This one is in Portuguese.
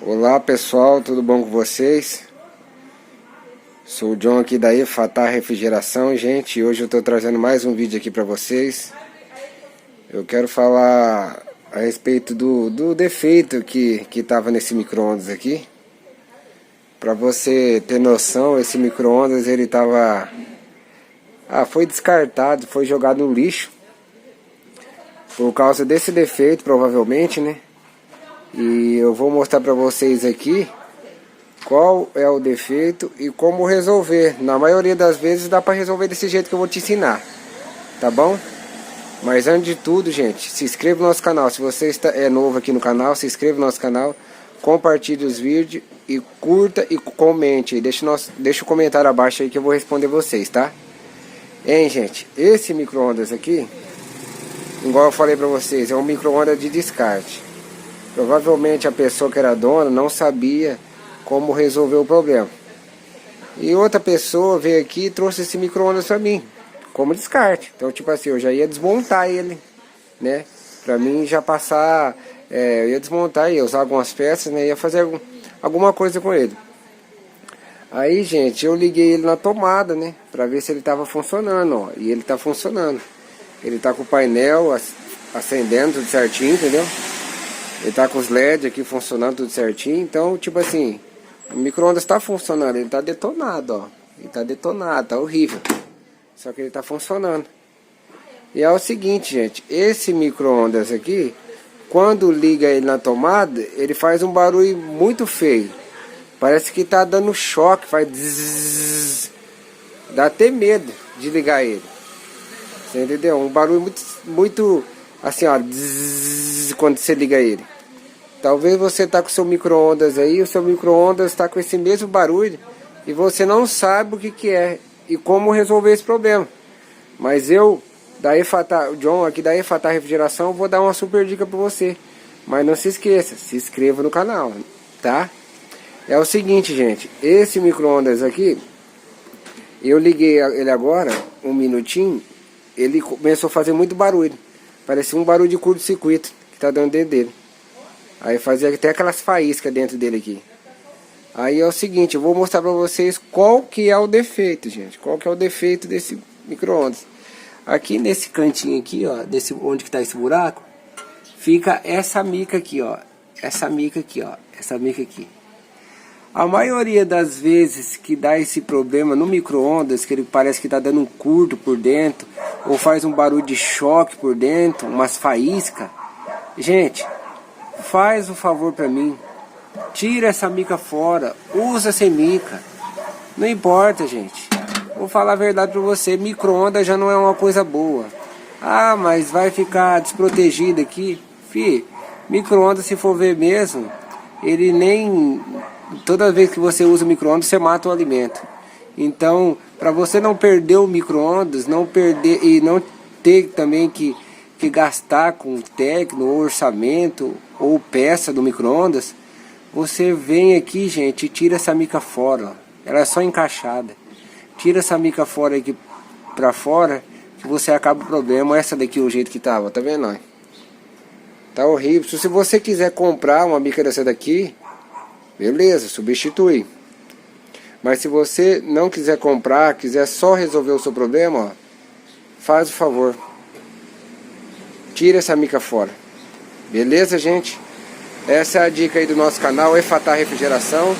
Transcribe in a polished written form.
Olá pessoal, tudo bom com vocês? Sou o John aqui da EFATAR Refrigeração, gente, e hoje eu estou trazendo mais um vídeo aqui para vocês. Eu quero falar a respeito do defeito que estava nesse micro-ondas aqui. Para você ter noção, esse micro-ondas ele estava... foi descartado, foi jogado no lixo. Por causa desse defeito, provavelmente, né? E eu vou mostrar para vocês aqui qual é o defeito e como resolver. Na maioria das vezes dá para resolver desse jeito que eu vou te ensinar, tá bom? Mas antes de tudo, gente, se inscreva no nosso canal. Se você é novo aqui no canal, se inscreva no nosso canal, compartilhe os vídeos e curta e comente. Deixa o comentário abaixo aí que eu vou responder vocês, tá? Hein, gente, esse micro-ondas aqui, igual eu falei para vocês, é um micro-ondas de descarte. Provavelmente a pessoa que era dona não sabia como resolver o problema. E outra pessoa veio aqui e trouxe esse micro-ondas para mim, como descarte. Então, tipo assim, eu já ia desmontar ele, né? Pra mim já passar, eu ia desmontar, ia usar algumas peças, né? Ia fazer alguma coisa com ele. Aí, gente, eu liguei ele na tomada, né? Pra ver se ele tava funcionando, ó. E ele tá funcionando. Ele tá com o painel acendendo tudo certinho, entendeu? Ele tá com os LED aqui funcionando tudo certinho. Então, tipo assim, o micro-ondas tá funcionando. Ele tá detonado, ó. Ele tá detonado, tá horrível. Só que ele tá funcionando. E é o seguinte, gente. Esse micro-ondas aqui, quando liga ele na tomada, ele faz um barulho muito feio. Parece que tá dando choque, faz zzz. Dá até medo de ligar ele. Você entendeu? Um barulho muito assim, ó, zzz, quando você liga ele. Talvez você tá com o seu micro-ondas aí, o seu micro-ondas está com esse mesmo barulho e você não sabe o que é e como resolver esse problema. Mas eu, da EFATAR, o John aqui da EFATAR Refrigeração, vou dar uma super dica para você. Mas não se esqueça, se inscreva no canal, tá? É o seguinte, gente, esse micro-ondas aqui, eu liguei ele agora, um minutinho, ele começou a fazer muito barulho. Parecia um barulho de curto-circuito que tá dando dentro dele. Aí fazia até aquelas faíscas dentro dele aqui. Aí é o seguinte, eu vou mostrar pra vocês qual que é o defeito, gente. Qual que é o defeito desse micro-ondas. Aqui nesse cantinho aqui, ó, onde que tá esse buraco, fica essa mica aqui, ó. Essa mica aqui, ó. Essa mica aqui. A maioria das vezes que dá esse problema no micro-ondas, que ele parece que tá dando um curto por dentro, ou faz um barulho de choque por dentro, umas faíscas. Gente, faz o favor pra mim, tira essa mica fora, usa sem mica, não importa, gente. Vou falar a verdade pra você, micro-ondas já não é uma coisa boa. Ah, mas vai ficar desprotegido aqui. Micro-ondas, se for ver mesmo, ele nem... Toda vez que você usa o micro-ondas, você mata o alimento. Então, para você não perder o micro-ondas, não perder e não ter também que gastar com técnico, ou orçamento, ou peça do micro-ondas, você vem aqui, gente, e tira essa mica fora. Ó. Ela é só encaixada. Tira essa mica fora aqui pra fora, que você acaba o problema. Essa daqui é o jeito que tava, tá vendo? Ó? Tá horrível. Se você quiser comprar uma mica dessa daqui, beleza, substitui. Mas se você não quiser comprar, quiser só resolver o seu problema, ó, faz o favor. Tira essa mica fora. Beleza, gente? Essa é a dica aí do nosso canal EFATAR Refrigeração.